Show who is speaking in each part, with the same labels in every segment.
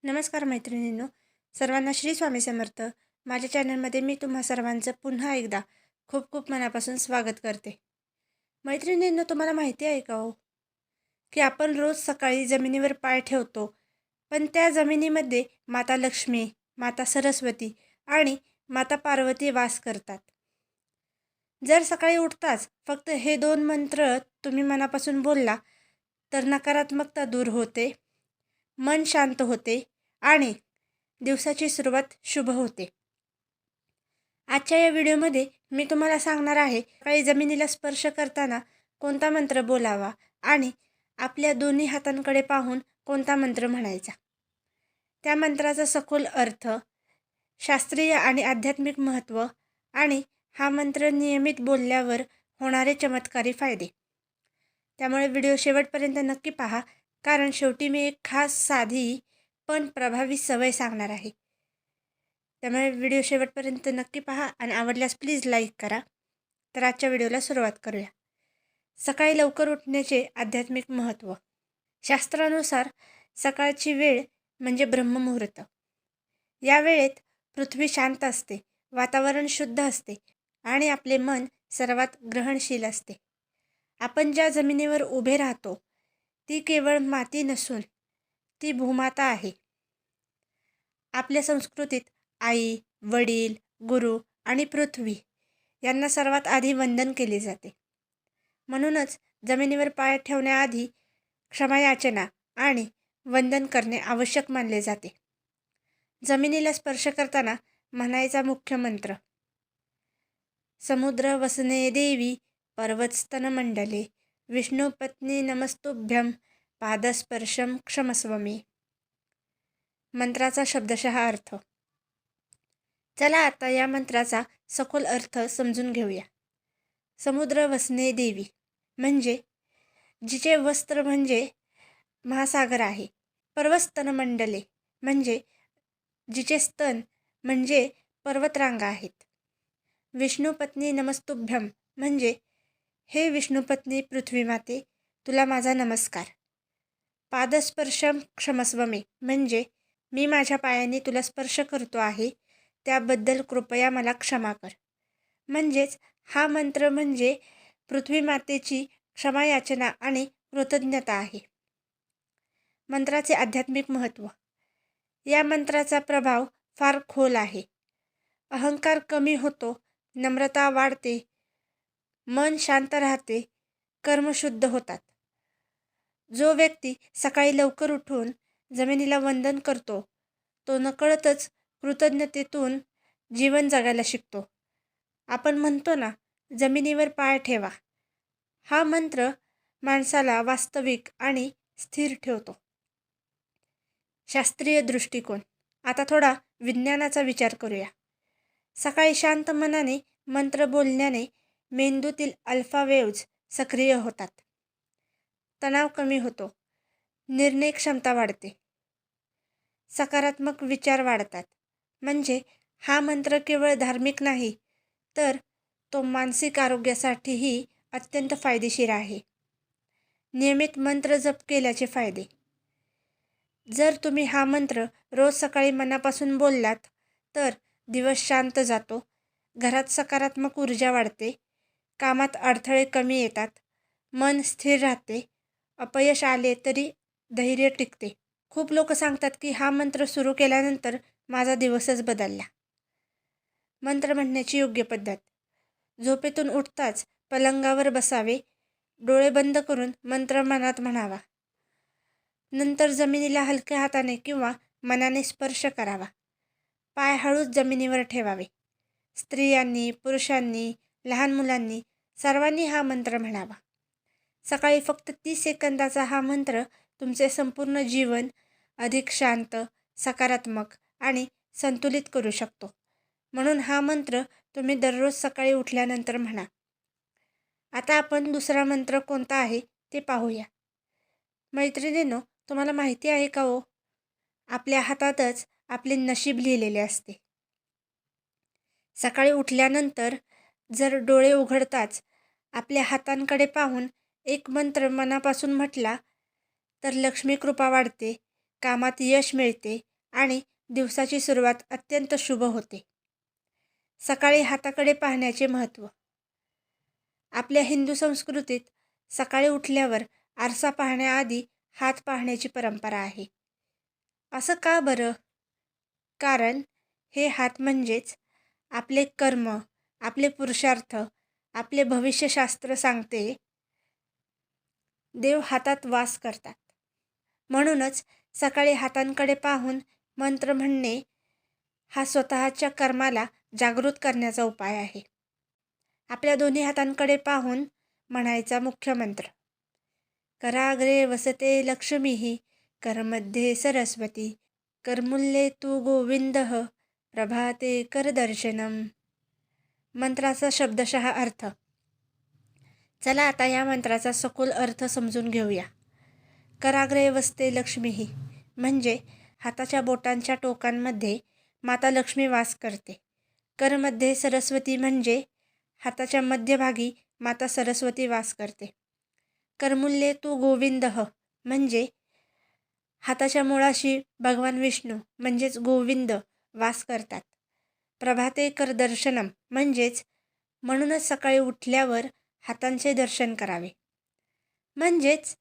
Speaker 1: नमस्कार मैत्रिणींनो, सर्वांना श्री स्वामी समर्थ. माझ्या चॅनलमध्ये मी तुम्हा सर्वांचं पुन्हा एकदा खूप खूप मनापासून स्वागत करते. मैत्रिणींनो, तुम्हाला माहिती आहे का हो, की आपण रोज सकाळी जमिनीवर पाय ठेवतो, पण त्या जमिनीमध्ये माता लक्ष्मी, माता सरस्वती आणि माता पार्वती वास करतात. जर सकाळी उठताच फक्त हे 2 मंत्र तुम्ही मनापासून बोलला, तर नकारात्मकता दूर होते, मन शांत होते आणि दिवसाची सुरुवात शुभ होते. आजच्या या व्हिडिओमध्ये मी तुम्हाला सांगणार आहे, सकाळी जमिनीला स्पर्श करताना कोणता मंत्र बोलावा आणि आपल्या दोन्ही हातांकडे पाहून कोणता मंत्र म्हणायचा. त्या मंत्राचा सखोल अर्थ, शास्त्रीय आणि आध्यात्मिक महत्त्व आणि हा मंत्र नियमित बोलल्यावर होणारे चमत्कारी फायदे. त्यामुळे व्हिडिओ शेवटपर्यंत नक्की पहा, कारण शेवटी मी एक खास साधी पण प्रभावी सवय सांगणार आहे. त्यामुळे व्हिडिओ शेवटपर्यंत नक्की पहा आणि आवडल्यास प्लीज लाईक करा. तर आजच्या व्हिडिओला सुरुवात करूया. सकाळी लवकर उठण्याचे आध्यात्मिक महत्त्व. शास्त्रानुसार सकाळची वेळ म्हणजे ब्रह्ममुहूर्त. या वेळेत पृथ्वी शांत असते, वातावरण शुद्ध असते आणि आपले मन सर्वात ग्रहणशील असते. आपण ज्या जमिनीवर उभे राहतो ती केवळ माती नसून ती भूमाता आहे. आपल्या संस्कृतीत आई, वडील, गुरु आणि पृथ्वी यांना सर्वात आधी वंदन केले जाते. म्हणूनच जमिनीवर पाय ठेवण्याआधी क्षमायाचना आणि वंदन करणे आवश्यक मानले जाते. जमिनीला स्पर्श करताना म्हणायचा मुख्य मंत्र: समुद्र वसने देवी पर्वतस्तनमंडले विष्णुपत्नी नमस्तुभ्यं पादस्पर्शम क्षमस्व मे. मंत्राचा शब्दशः अर्थ. चला आता या मंत्राचा सखोल अर्थ समजून घेऊया. समुद्र वसने देवी म्हणजे जिचे वस्त्र म्हणजे महासागर आहे. पर्वतस्तनमंडले म्हणजे जिचे स्तन म्हणजे पर्वतरांगा आहेत. विष्णुपत्नी नमस्तुभ्यं म्हणजे हे विष्णुपत्नी पृथ्वीमाते, तुला माझा नमस्कार. पादस्पर्शम क्षमस्व मे म्हणजे मी माझ्या पायाने तुला स्पर्श करतो आहे, त्याबद्दल कृपया मला क्षमा कर. म्हणजेच हा मंत्र म्हणजे पृथ्वीमातेची क्षमायाचना आणि कृतज्ञता आहे. मंत्राचे आध्यात्मिक महत्त्व. या मंत्राचा प्रभाव फार खोल आहे. अहंकार कमी होतो, नम्रता वाढते, मन शांत राहते, कर्म शुद्ध होतात. जो व्यक्ती सकाळी लवकर उठून जमिनीला वंदन करतो, तो नकळतच कृतज्ञतेतून जीवन जगायला शिकतो. आपण म्हणतो ना, जमिनीवर पाय ठेवा. हा मंत्र माणसाला वास्तविक आणि स्थिर ठेवतो. शास्त्रीय दृष्टिकोन. आता थोडा विज्ञानाचा विचार करूया. सकाळी शांत मनाने मंत्र बोलण्याने मेंदूतील अल्फा वेव्ज सक्रिय होतात. तणाव कमी होतो, निर्णय क्षमता वाढते, सकारात्मक विचार वाढतात. म्हणजे हा मंत्र केवळ धार्मिक नाही, तर तो मानसिक आरोग्यासाठीही अत्यंत फायदेशीर आहे. नियमित मंत्र जप केल्याचे फायदे. जर तुम्ही हा मंत्र रोज सकाळी मनापासून बोललात तर दिवस शांत जातो, घरात सकारात्मक ऊर्जा वाढते, कामात अडथळे कमी येतात, मन स्थिर राहते, अपयश आले तरी धैर्य टिकते. खूप लोक सांगतात की हा मंत्र सुरू केल्यानंतर माझा दिवसच बदलला. मंत्र म्हणण्याची योग्य पद्धत. झोपेतून उठताच पलंगावर बसावे, डोळे बंद करून मंत्र मनात म्हणावा. नंतर जमिनीला हलक्या हाताने किंवा मनाने स्पर्श करावा. पाय हळूच जमिनीवर ठेवावे. स्त्रियांनी, पुरुषांनी, लहान मुलांनी सर्वांनी हा मंत्र म्हणावा. सकाळी फक्त 30 सेकंदाचा हा मंत्र तुमचे संपूर्ण जीवन अधिक शांत, सकारात्मक आणि संतुलित करू शकतो. म्हणून हा मंत्र तुम्ही दररोज सकाळी उठल्यानंतर म्हणा. आता आपण दुसरा मंत्र कोणता आहे ते पाहूया. मैत्रिणींनो, तुम्हाला माहिती आहे का हो, आपल्या हातातच आपले नशीब लिहिलेले असते. सकाळी उठल्यानंतर जर डोळे उघडताच आपल्या हातांकडे पाहून एक मंत्र मनापासून म्हटला तर लक्ष्मी कृपा वाढते, कामात यश मिळते आणि दिवसाची सुरुवात अत्यंत शुभ होते. सकाळी हाताकडे पाहण्याचे महत्त्व. आपल्या हिंदू संस्कृतीत सकाळी उठल्यावर आरसा पाहण्याआधी हात पाहण्याची परंपरा आहे. असं का बरं? कारण हे हात म्हणजेच आपले कर्म, आपले पुरुषार्थ, आपले भविष्यशास्त्र सांगते. देव हातात वास करतात. म्हणूनच सकाळी हातांकडे पाहून मंत्र म्हणणे हा स्वतःच्या कर्माला जागृत करण्याचा उपाय आहे. आपल्या दोन्ही हातांकडे पाहून म्हणायचा मुख्य मंत्र. कराग्रे वसते लक्ष्मीः करमध्ये सरस्वती करमुल्ये तू गोविंदः प्रभाते करदर्शनम. मंत्राचा शब्दशः अर्थ. चला आता या मंत्राचा सखोल अर्थ समजून घेऊया. कराग्रे वसते लक्ष्मीः म्हणजे हाताच्या बोटांच्या टोकांमध्ये माता लक्ष्मी वास करते. करमध्ये सरस्वती म्हणजे हाताच्या मध्यभागी माता सरस्वती वास करते. करमुल्ये तू गोविंदः म्हणजे हाताच्या मुळाशी भगवान विष्णू म्हणजेच गोविंद वास करतात. प्रभाते कर दर्शनम म्हणूनच सकाळी उठल्यावर हातांचे दर्शन करावे. म्हणजेच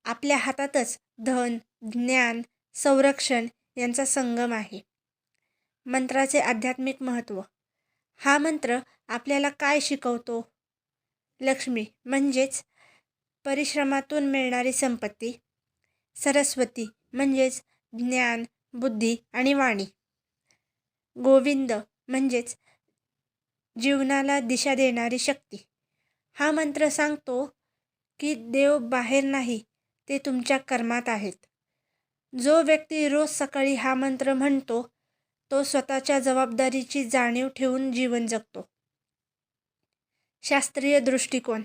Speaker 1: आपल्या हातातच धन, ज्ञान, संरक्षण यांचा संगम आहे. मंत्राचे आध्यात्मिक महत्त्व. हा मंत्र आपल्याला काय शिकवतो? लक्ष्मी म्हणजेच परिश्रमातून मिळणारी संपत्ती. सरस्वती म्हणजेच ज्ञान, बुद्धी आणि वाणी. गोविंद म्हणजेच जीवनाला दिशा देणारी शक्ती. हा मंत्र सांगतो की देव बाहेर नाही, ते तुमच्या कर्मात आहेत. जो व्यक्ती रोज सकाळी हा मंत्र म्हणतो तो स्वतःच्या जबाबदारीची जाणीव ठेवून जीवन जगतो. शास्त्रीय दृष्टिकोन.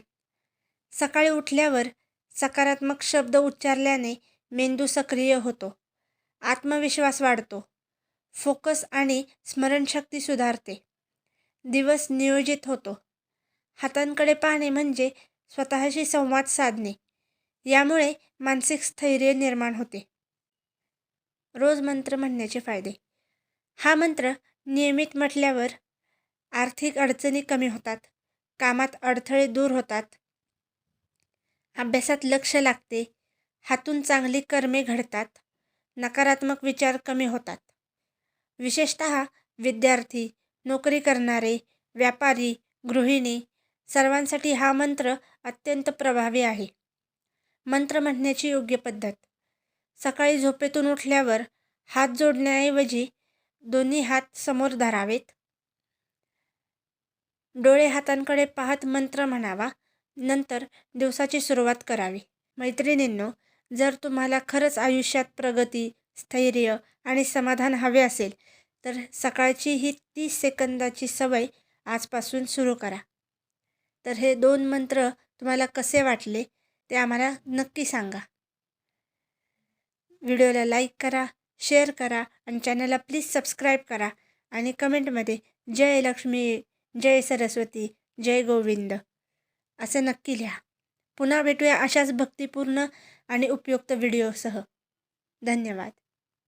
Speaker 1: सकाळी उठल्यावर सकारात्मक शब्द उच्चारल्याने मेंदू सक्रिय होतो, आत्मविश्वास वाढतो, फोकस आणि स्मरणशक्ती सुधारते, दिवस नियोजित होतो. हातांकडे पाहणे म्हणजे स्वतःशी संवाद साधणे, यामुळे मानसिक स्थैर्य निर्माण होते. रोज मंत्र म्हणण्याचे फायदे. हा मंत्र नियमित म्हटल्यावर आर्थिक अडचणी कमी होतात, कामात अडथळे दूर होतात, अभ्यासात लक्ष लागते, हातून चांगली कर्मे घडतात, नकारात्मक विचार कमी होतात. विशेषतः विद्यार्थी, नोकरी करणारे, व्यापारी, गृहिणी सर्वांसाठी हा मंत्र अत्यंत प्रभावी आहे. मंत्र म्हणण्याची योग्य पद्धत. सकाळी झोपेतून उठल्यावर हात जोडण्याऐवजी दोन्ही हात समोर धरावेत. डोळे हातांकडे पाहत मंत्र म्हणावा. नंतर दिवसाची सुरुवात करावी. मैत्रिणींनो, जर तुम्हाला खरंच आयुष्यात प्रगती, स्थैर्य आणि समाधान हवे असेल तर सकाळची ही 30 सेकंदाची सवय आजपासून सुरू करा. तर हे 2 मंत्र तुम्हाला कसे वाटले ते आम्हाला नक्की सांगा. व्हिडिओला लाईक करा, शेअर करा आणि चॅनलला प्लीज सबस्क्राईब करा आणि कमेंटमध्ये जय लक्ष्मी, जय सरस्वती, जय गोविंद असं नक्की लिहा. पुन्हा भेटूया अशाच भक्तिपूर्ण आणि उपयुक्त व्हिडिओसह. धन्यवाद.